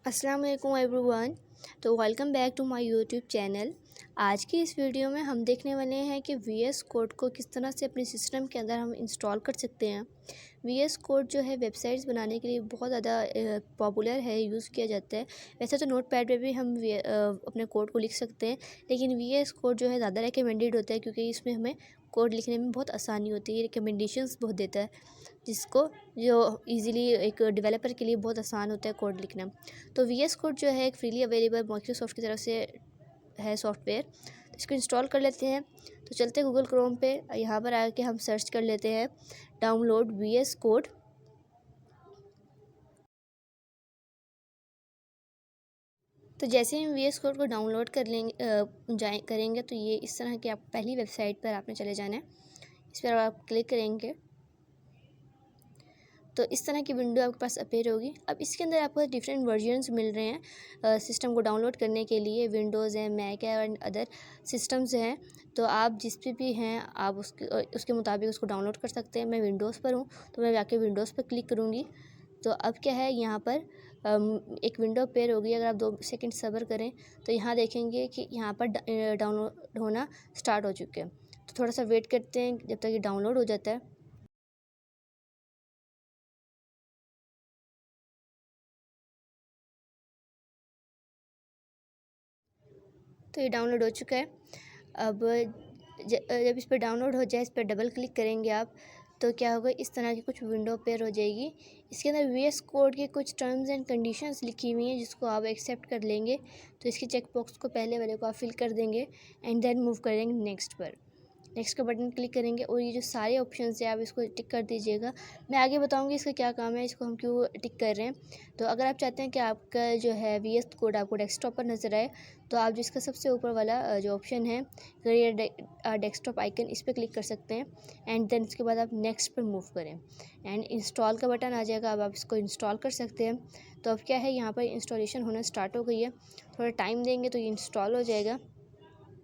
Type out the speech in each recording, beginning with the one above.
अस्सलाम वालेकुम एवरीवन। तो welcome back to my YouTube channel. आज की इस वीडियो में हम देखने वाले हैं कि वीएस कोड को किस तरह से अपने सिस्टम के अंदर हम इंस्टॉल कर सकते हैं। वीएस कोड जो है वेबसाइट्स बनाने के लिए बहुत ज़्यादा पॉपुलर है, यूज़ किया जाता है। वैसे तो नोटपैड पे भी हम अपने कोड को लिख सकते हैं, लेकिन वीएस कोड जो है ज़्यादा रिकमेंडेड होता है क्योंकि इसमें हमें कोड लिखने में बहुत आसानी होती है। रिकमेंडेशंस बहुत देता है, जिसको जो इजीली एक डेवलपर के लिए बहुत आसान होता है कोड लिखना। तो वीएस कोड जो है एक फ्रीली अवेलेबल माइक्रोसॉफ्ट की तरफ से है सॉफ्टवेयर। तो इसको इंस्टॉल कर लेते हैं। तो चलते हैं गूगल क्रोम पे, यहाँ पर आके हम सर्च कर लेते हैं डाउनलोड वीएस कोड। तो जैसे ही हम वीएस कोड को डाउनलोड कर लेंगे करेंगे तो ये इस तरह की आप पहली वेबसाइट पर आपने चले जाना है। इस पर आप क्लिक करेंगे तो इस तरह की विंडो आपके पास अपीयर होगी। अब इसके अंदर आपको डिफरेंट वर्जन्स मिल रहे हैं सिस्टम को डाउनलोड करने के लिए। विंडोज़ है, मैक है और अदर सिस्टम्स हैं। तो आप जिस पे भी हैं आप उसके मुताबिक उसको डाउनलोड कर सकते हैं। मैं विंडोज़ पर हूँ तो मैं जाके विंडोज़ पर क्लिक करूँगी। तो अब क्या है, यहाँ पर एक विंडो अपीयर होगी। अगर आप 2 सेकंड सब्र करें तो यहाँ देखेंगे कि यहाँ पर डाउनलोड होना स्टार्ट हो चुके हैं। तो थोड़ा सा वेट करते हैं जब तक ये डाउनलोड हो जाता है। तो ये डाउनलोड हो चुका है। अब जब इस पर डाउनलोड हो जाए, इस पर डबल क्लिक करेंगे आप, तो क्या होगा, इस तरह की कुछ विंडो पेयर हो जाएगी। इसके अंदर वीएस कोड के कुछ टर्म्स एंड कंडीशंस लिखी हुई हैं जिसको आप एक्सेप्ट कर लेंगे। तो इसके चेक बॉक्स को पहले वाले को आप फिल कर देंगे एंड देन मूव करेंगे नेक्स्ट पर। नेक्स्ट का बटन क्लिक करेंगे और ये जो सारे ऑप्शंस हैं आप इसको टिक कर दीजिएगा। मैं आगे बताऊंगी इसका क्या काम है, इसको हम क्यों टिक कर रहे हैं। तो अगर आप चाहते हैं कि आपका जो है वीएस कोड आपको डेस्कटॉप पर नज़र आए, तो आप जिसका सबसे ऊपर वाला जो ऑप्शन है क्रिएट डेस्कटॉप आइकन, इस पर क्लिक कर सकते हैं एंड देन इसके बाद आप नेक्स्ट पर मूव करें एंड इंस्टॉल का बटन आ जाएगा। अब आप इसको इंस्टॉल कर सकते हैं। तो अब क्या है, यहाँ पर इंस्टॉलेशन होना स्टार्ट हो गई है। थोड़ा टाइम देंगे तो ये इंस्टॉल हो जाएगा।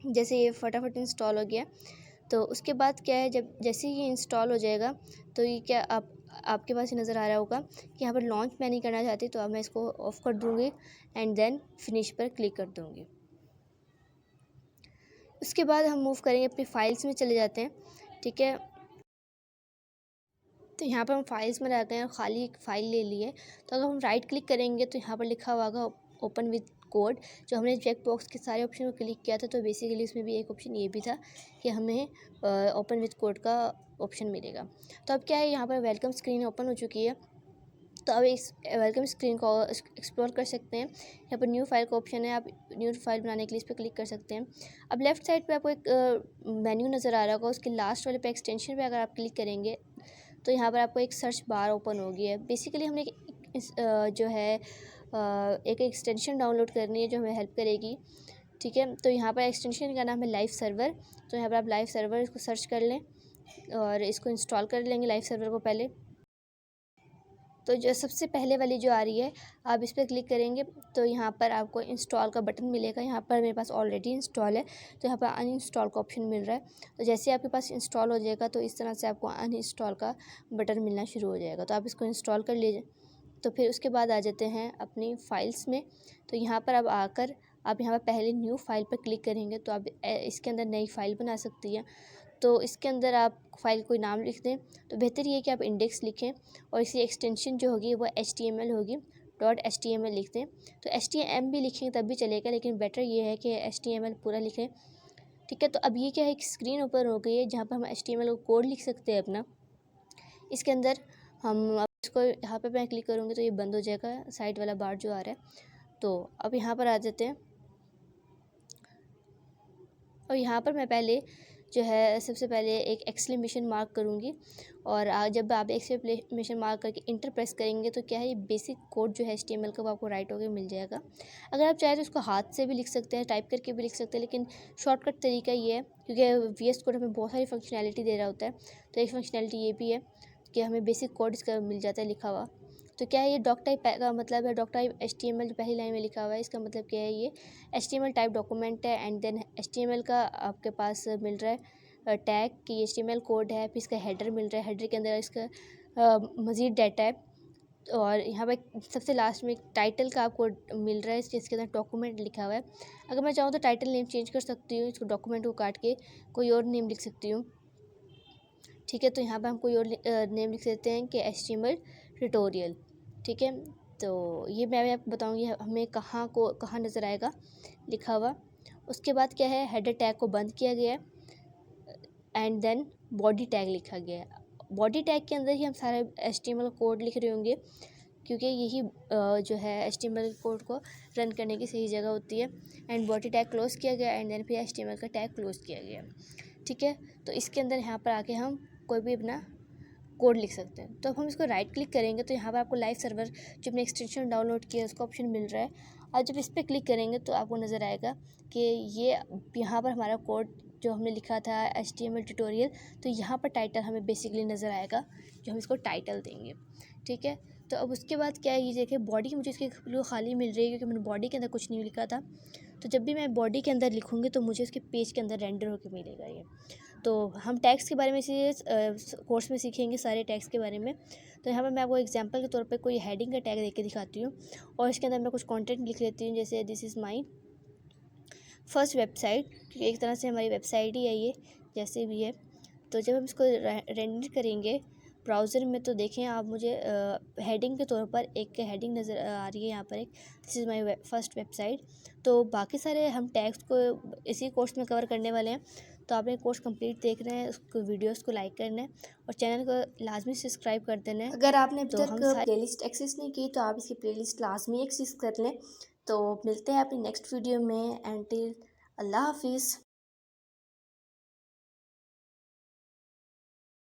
जैसे ये फटाफट इंस्टॉल हो गया तो उसके बाद क्या है, जब जैसे ही ये इंस्टॉल हो जाएगा तो ये क्या आपके पास ही नज़र आ रहा होगा कि यहाँ पर लॉन्च मैं नहीं करना चाहती, तो अब मैं इसको ऑफ़ कर दूँगी एंड देन फिनिश पर क्लिक कर दूँगी। उसके बाद हम मूव करेंगे, अपनी फाइल्स में चले जाते हैं। ठीक है, तो यहाँ पर हम फाइल्स में रहते हैं और खाली एक फ़ाइल ले ली है। तो अगर हम राइट क्लिक करेंगे तो यहाँ पर लिखा हुआ होगा ओपन विद कोड। जो हमने चेक बॉक्स के सारे ऑप्शन को क्लिक किया था, तो बेसिकली इसमें भी एक ऑप्शन ये भी था कि हमें ओपन विद कोड का ऑप्शन मिलेगा। तो अब क्या है, यहाँ पर वेलकम स्क्रीन ओपन हो चुकी है। तो अब इस वेलकम स्क्रीन को एक्सप्लोर कर सकते हैं। यहाँ पर न्यू फाइल का ऑप्शन है, आप न्यू फाइल बनाने के लिए इस पर क्लिक कर सकते हैं। अब लेफ़्ट साइड पे आपको एक मेन्यू नज़र आ रहा होगा, उसके लास्ट वाले पे एक्सटेंशन पे अगर आप क्लिक करेंगे तो यहाँ पर आपको एक सर्च बार ओपन हो गया है। बेसिकली हमने जो है एक एक्सटेंशन डाउनलोड करनी है जो हमें हेल्प करेगी। ठीक है, तो यहाँ पर एक्सटेंशन का नाम है लाइव सर्वर। तो यहाँ पर आप लाइव सर्वर इसको सर्च कर लें और इसको इंस्टॉल कर लेंगे लाइव सर्वर को पहले। तो जो सबसे पहले वाली जो आ रही है, आप इस पर क्लिक करेंगे तो यहाँ पर आपको इंस्टॉल का बटन मिलेगा। यहाँ पर मेरे पास ऑलरेडी इंस्टॉल है तो यहाँ पर अनइंस्टॉल का ऑप्शन मिल रहा है। तो जैसे आपके पास इंस्टॉल हो जाएगा तो इस तरह से आपको अनइंस्टॉल का बटन मिलना शुरू हो जाएगा। तो आप इसको इंस्टॉल कर लीजिए। तो फिर उसके बाद आ जाते हैं अपनी फ़ाइल्स में। तो यहाँ पर अब आकर आप यहाँ पर पहले न्यू फाइल पर क्लिक करेंगे तो आप इसके अंदर नई फ़ाइल बना सकती हैं। तो इसके अंदर आप फ़ाइल कोई नाम लिख दें, तो बेहतर ये है कि आप इंडेक्स लिखें और इसकी एक्सटेंशन जो होगी वो HTML होगी, .html लिख दें। तो HTML भी लिखें तब भी चलेगा, लेकिन बेटर ये है कि HTML पूरा लिखें। ठीक है, तो अब ये क्या है, एक स्क्रीन ओपन हो गई है जहाँ पर हम HTML को कोड लिख सकते हैं अपना। इसके अंदर हम अब इसको यहाँ पर मैं क्लिक करूँगी तो ये बंद हो जाएगा, साइड वाला बार जो आ रहा है। तो अब यहाँ पर आ जाते हैं और यहाँ पर मैं पहले जो है सबसे पहले एक एक्सक्लेमेशन मार्क करूँगी और जब आप एक्सक्लेमेशन मार्क करके इंटर प्रेस करेंगे तो क्या है, ये बेसिक कोड जो है HTML का वो आपको राइट होकर मिल जाएगा। अगर आप चाहें तो इसको हाथ से भी लिख सकते हैं, टाइप करके भी लिख सकते हैं, लेकिन शॉर्टकट तरीका ये है क्योंकि वीएस कोड हमें बहुत सारी फंक्शनैलिटी दे रहा होता है। तो एक फंक्शनैलिटी ये भी है कि हमें बेसिक कोड इसका मिल जाता है लिखा हुआ। तो क्या है, ये डॉक टाइप का मतलब है, डॉक टाइप HTML जो पहली लाइन में लिखा हुआ है इसका मतलब क्या है, ये HTML टाइप डॉक्यूमेंट है एंड देन HTML का आपके पास मिल रहा है टैग की HTML कोड है, फिर इसका हेडर मिल रहा है, हेडर के अंदर इसका मज़ीद डाटा है। और यहाँ पे सबसे लास्ट में एक टाइटल का आपको मिल रहा है, जिसके अंदर डॉक्यूमेंट लिखा हुआ है। अगर मैं चाहूँ तो टाइटल नेम चेंज कर सकती हूँ, इसको डॉक्यूमेंट को काट के कोई और नेम लिख सकती हूँ। ठीक है, तो यहाँ पे हम कोई और नेम लिख देते हैं कि HTML ट्यूटोरियल। ठीक है, तो ये मैं आपको बताऊँगी हमें कहाँ नज़र आएगा लिखा हुआ। उसके बाद क्या है, हेडर टैग को बंद किया गया है एंड देन बॉडी टैग लिखा गया है। बॉडी टैग के अंदर ही हम सारे HTML कोड लिख रहे होंगे, क्योंकि यही जो है HTML कोड को रन करने की सही जगह होती है। एंड बॉडी टैग क्लोज़ किया गया एंड देन फिर HTML का टैग क्लोज़ किया गया। ठीक है, तो इसके अंदर यहाँ पर आके हम कोई भी अपना कोड लिख सकते हैं। तो अब हम इसको राइट क्लिक करेंगे तो यहाँ पर आपको लाइव सर्वर जो हमने एक्सटेंशन डाउनलोड किया है उसका ऑप्शन मिल रहा है। और जब इस पर क्लिक करेंगे तो आपको नज़र आएगा कि ये यहाँ पर हमारा कोड जो हमने लिखा था HTML ट्यूटोरियल, तो यहाँ पर टाइटल हमें बेसिकली नज़र आएगा, जो हम इसको टाइटल देंगे। ठीक है, तो अब उसके बाद क्या है, ये देखिए बॉडी मुझे इसकी बिल्कुल खाली मिल रही है, क्योंकि मैंने बॉडी के अंदर कुछ नहीं लिखा था। तो जब भी मैं बॉडी के अंदर लिखूँगी तो मुझे उसके पेज के अंदर रेंडर होकर मिलेगा ये। तो हम टैग्स के बारे में इसी कोर्स में सीखेंगे सारे टैग्स के बारे में। तो यहाँ पर मैं आपको एग्जांपल के तौर पे कोई हेडिंग का टैग देके दिखाती हूँ और इसके अंदर मैं कुछ कंटेंट लिख लेती हूँ, जैसे this is my first website, क्योंकि एक तरह से हमारी वेबसाइट ही है ये, जैसे भी है। तो जब हम इसको रेंडर करेंगे ब्राउज़र में तो देखें आप, मुझे हेडिंग के तौर पर एक हेडिंग नज़र आ रही है यहाँ पर, एक this is my first website. तो बाकी सारे हम टैग्स को इसी कोर्स में कवर करने वाले हैं। तो आपने कोर्स कंप्लीट देख रहे हैं, उसको वीडियोस को लाइक करना है और चैनल को लाजमी सब्सक्राइब कर देना है। अगर आपने अभी तो तक हम प्लेलिस्ट एक्सेस नहीं की तो आप इसकी प्लेलिस्ट लाजमी एक्सेस कर लें। तो मिलते हैं अपनी नेक्स्ट वीडियो में। एंटिल अल्लाह हाफिज़।